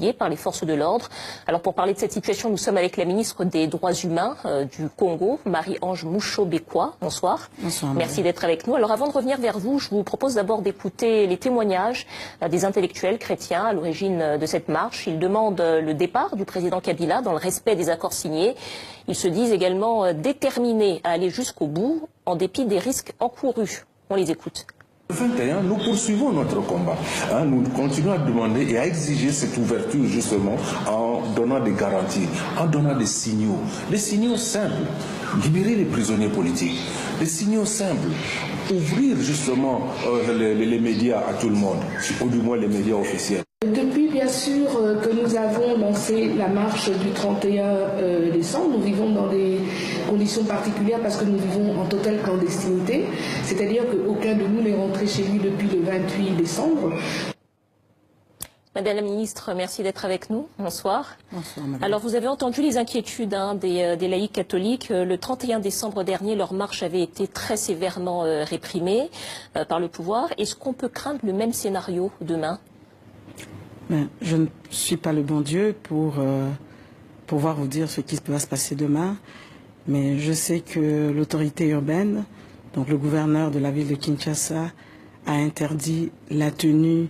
par les forces de l'ordre. Alors pour parler de cette situation, nous sommes avec la ministre des Droits humains du Congo, Marie-Ange Moucho-Bekwa. Bonsoir. Bonsoir. Merci d'être avec nous. Alors avant de revenir vers vous, je vous propose d'abord d'écouter les témoignages des intellectuels chrétiens à l'origine de cette marche. Ils demandent le départ du président Kabila dans le respect des accords signés. Ils se disent également déterminés à aller jusqu'au bout en dépit des risques encourus. On les écoute. Le 21, nous poursuivons notre combat. Nous continuons à demander et à exiger cette ouverture justement en donnant des garanties, en donnant des signaux simples. Libérer les prisonniers politiques, des signaux simples. Ouvrir justement les médias à tout le monde, ou du moins les médias officiels. Depuis, bien sûr, que nous avons lancé la marche du 31 décembre, nous vivons dans des conditions particulières parce que nous vivons en totale clandestinité, c'est-à-dire qu'aucun de nous n'est rentré chez lui depuis le 28 décembre. Madame la ministre, merci d'être avec nous. Bonsoir. Bonsoir, madame. Alors, vous avez entendu les inquiétudes des laïcs catholiques. Le 31 décembre dernier, leur marche avait été très sévèrement réprimée par le pouvoir. Est-ce qu'on peut craindre le même scénario demain ? Je ne suis pas le bon Dieu pour pouvoir vous dire ce qui va se passer demain, mais je sais que l'autorité urbaine, donc le gouverneur de la ville de Kinshasa, a interdit la tenue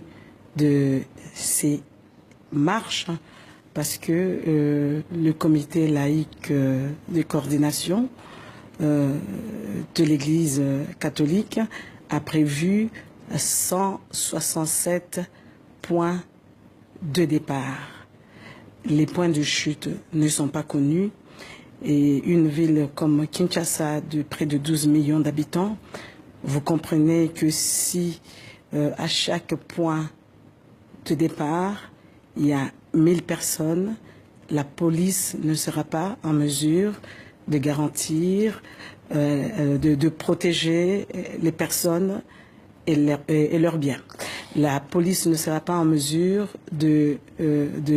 de ces marches parce que le comité laïque de coordination de l'Église catholique a prévu 167 points de départ. Les points de chute ne sont pas connus et une ville comme Kinshasa de près de 12 millions d'habitants, vous comprenez que si à chaque point de départ il y a 1000 personnes, la police ne sera pas en mesure de garantir, de protéger les personnes et leurs biens. La police ne sera pas en mesure de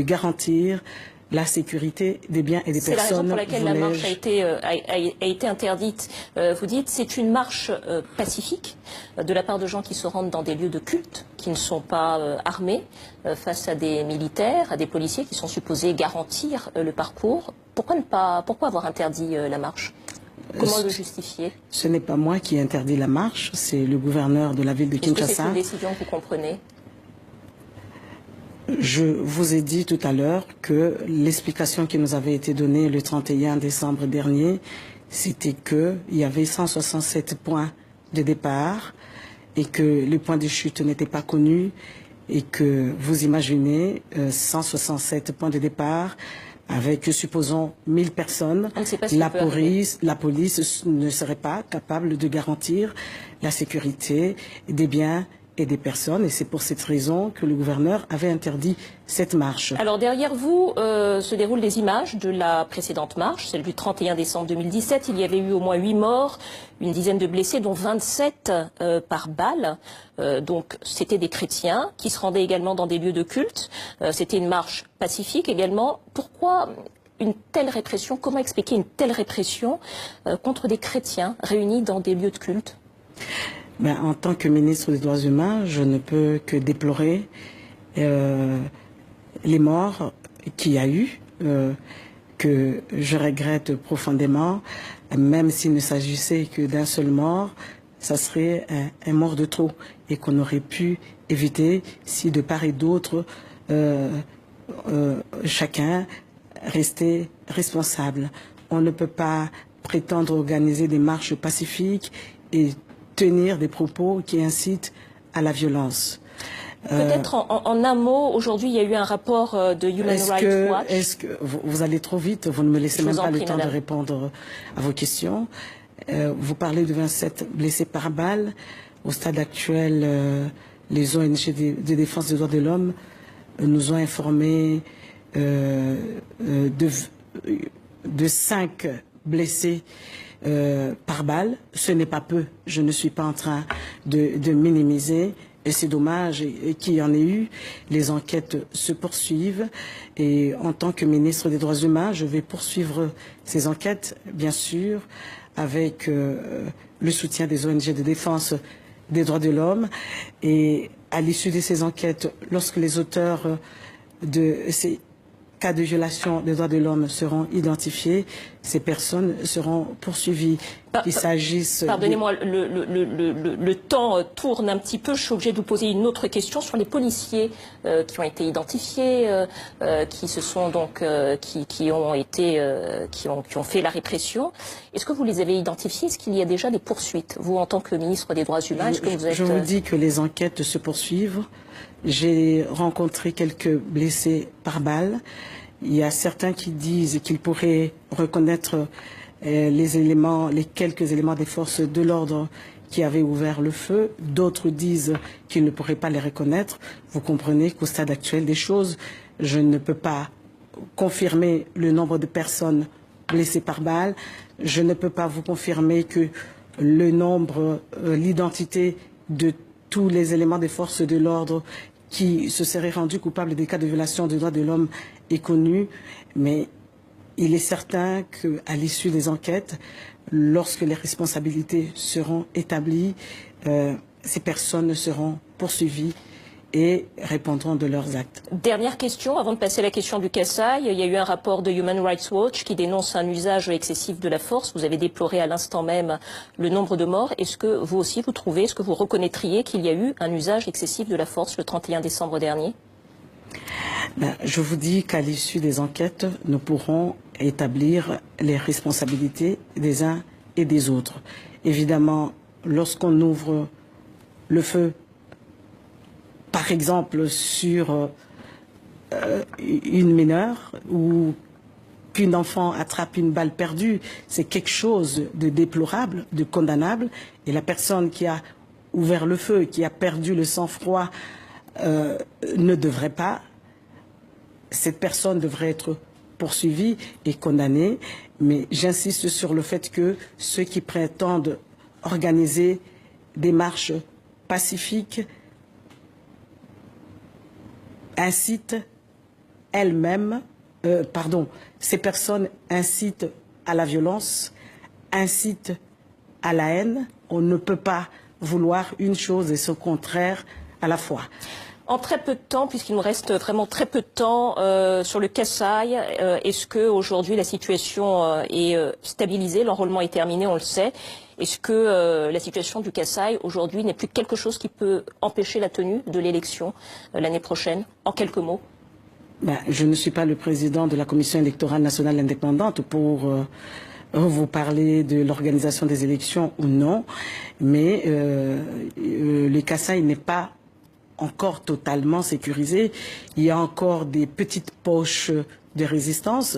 garantir la sécurité des biens et des personnes. C'est la raison pour laquelle la marche a été interdite. Vous dites c'est une marche pacifique de la part de gens qui se rendent dans des lieux de culte, qui ne sont pas armés, face à des militaires, à des policiers qui sont supposés garantir le parcours. Pourquoi avoir interdit la marche ? Comment le justifier ? Ce n'est pas moi qui ai interdit la marche, c'est le gouverneur de la ville de Kinshasa. Est-ce que c'est une décision que vous comprenez ? Je vous ai dit tout à l'heure que l'explication qui nous avait été donnée le 31 décembre dernier, c'était qu'il y avait 167 points de départ et que les points de chute n'étaient pas connus et que vous imaginez 167 points de départ avec, supposons, 1000 personnes, la police ne serait pas capable de garantir la sécurité des biens et des personnes. Et c'est pour cette raison que le gouverneur avait interdit cette marche. Alors derrière vous se déroulent des images de la précédente marche, celle du 31 décembre 2017. Il y avait eu au moins 8 morts, une dizaine de blessés, dont 27 par balle. Donc c'était des chrétiens qui se rendaient également dans des lieux de culte. C'était une marche pacifique également. Pourquoi une telle répression ? Comment expliquer une telle répression contre des chrétiens réunis dans des lieux de culte ? En tant que ministre des Droits humains, je ne peux que déplorer les morts qu'il y a eu, que je regrette profondément, même s'il ne s'agissait que d'un seul mort, ça serait un mort de trop et qu'on aurait pu éviter si de part et d'autre, chacun restait responsable. On ne peut pas prétendre organiser des marches pacifiques et tenir des propos qui incitent à la violence. Peut-être en un mot, aujourd'hui il y a eu un rapport de Human Rights Watch. Est-ce que vous allez trop vite, vous ne me laissez même pas le temps de répondre à vos questions. Vous parlez de 27 blessés par balle. Au stade actuel, les ONG de défense des droits de l'homme nous ont informé de 5 blessés par balle. Ce n'est pas peu, je ne suis pas en train de minimiser et c'est dommage qu'il y en ait eu. Les enquêtes se poursuivent et en tant que ministre des Droits humains, je vais poursuivre ces enquêtes, bien sûr, avec le soutien des ONG de défense des droits de l'homme et à l'issue de ces enquêtes, lorsque les auteurs de ces cas de violation des droits de l'homme seront identifiés, ces personnes seront poursuivies. Qu'il s'agisse... Pardonnez-moi, le temps tourne un petit peu. Je suis obligée de vous poser une autre question sur les policiers qui ont été identifiés, qui ont fait la répression. Est-ce que vous les avez identifiés? Est-ce qu'il y a déjà des poursuites? Vous, en tant que ministre des Droits humains, est-ce que vous êtes... Je vous dis que les enquêtes se poursuivent. J'ai rencontré quelques blessés par balle. Il y a certains qui disent qu'ils pourraient reconnaître les quelques éléments des forces de l'ordre qui avaient ouvert le feu. D'autres disent qu'ils ne pourraient pas les reconnaître. Vous comprenez qu'au stade actuel des choses, je ne peux pas confirmer le nombre de personnes blessées par balle. Je ne peux pas vous confirmer que le nombre, l'identité de tous les éléments des forces de l'ordre qui se seraient rendus coupables des cas de violation des droits de l'homme est connu, mais il est certain qu'à l'issue des enquêtes, lorsque les responsabilités seront établies, ces personnes seront poursuivies et répondront de leurs actes. Dernière question, avant de passer à la question du Kasaï. Il y a eu un rapport de Human Rights Watch qui dénonce un usage excessif de la force. Vous avez déploré à l'instant même le nombre de morts. Est-ce que vous aussi, est-ce que vous reconnaîtriez qu'il y a eu un usage excessif de la force le 31 décembre dernier? Je vous dis qu'à l'issue des enquêtes, nous pourrons établir les responsabilités des uns et des autres. Évidemment, lorsqu'on ouvre le feu, par exemple sur une mineure ou qu'une enfant attrape une balle perdue, c'est quelque chose de déplorable, de condamnable. Et la personne qui a ouvert le feu, qui a perdu le sang-froid, ne devrait pas. Cette personne devrait être poursuivie et condamnée. Mais j'insiste sur le fait que ceux qui prétendent organiser des marches pacifiques incitent elles-mêmes, ces personnes incitent à la violence, incitent à la haine. On ne peut pas vouloir une chose et son contraire à la fois. En très peu de temps, puisqu'il nous reste vraiment très peu de temps sur le Kasaï, est-ce que aujourd'hui la situation est stabilisée? L'enrôlement est terminé, on le sait. Est-ce que la situation du Kasaï aujourd'hui n'est plus quelque chose qui peut empêcher la tenue de l'élection l'année prochaine? En quelques mots. Je ne suis pas le président de la Commission électorale nationale indépendante pour vous parler de l'organisation des élections ou non, mais le Kasaï n'est pas encore totalement sécurisé. Il y a encore des petites poches de résistance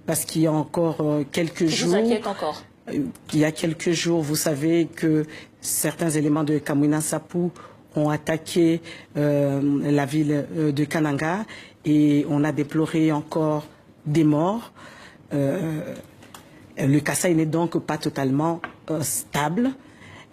parce qu'il y a encore quelques jours... Vous inquiète encore? Il y a quelques jours, vous savez que certains éléments de Kamwina Nsapu ont attaqué la ville de Kananga et on a déploré encore des morts. Le Kasaï n'est donc pas totalement stable,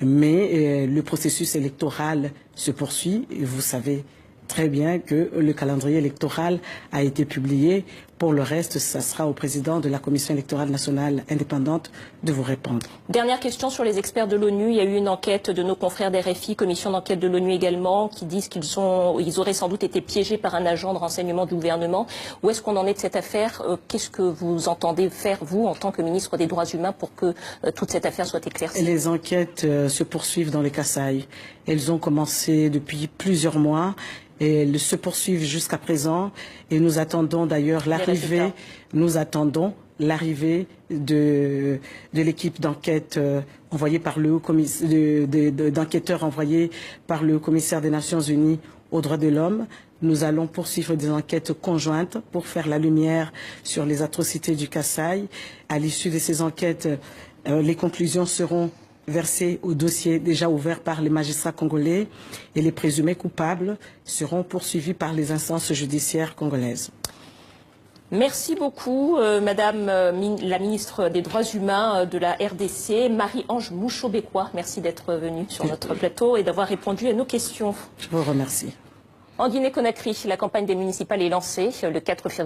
mais le processus électoral se poursuit. Et vous savez très bien que le calendrier électoral a été publié. Pour le reste, ça sera au président de la Commission électorale nationale indépendante de vous répondre. Dernière question sur les experts de l'ONU. Il y a eu une enquête de nos confrères d'RFI, commission d'enquête de l'ONU également, qui disent qu'ils auraient sans doute été piégés par un agent de renseignement du gouvernement. Où est-ce qu'on en est de cette affaire? Qu'est-ce que vous entendez faire, vous, en tant que ministre des Droits humains, pour que toute cette affaire soit éclaircie? Les enquêtes se poursuivent dans les Kasaï. Elles ont commencé depuis plusieurs mois. Et elles se poursuivent jusqu'à présent et nous attendons d'ailleurs l'arrivée. Nous attendons l'arrivée de l'équipe d'enquête envoyée par le d'enquêteurs envoyés par le commissaire des Nations Unies aux droits de l'homme. Nous allons poursuivre des enquêtes conjointes pour faire la lumière sur les atrocités du Kasaï. À l'issue de ces enquêtes, les conclusions seront versés au dossier déjà ouvert par les magistrats congolais et les présumés coupables seront poursuivis par les instances judiciaires congolaises. Merci beaucoup, Madame la ministre des Droits humains de la RDC, Marie-Ange Moucho-Bécois. Merci d'être venue sur notre plateau et d'avoir répondu à nos questions. Je vous remercie. En Guinée-Conakry, la campagne des municipales est lancée le 4 février.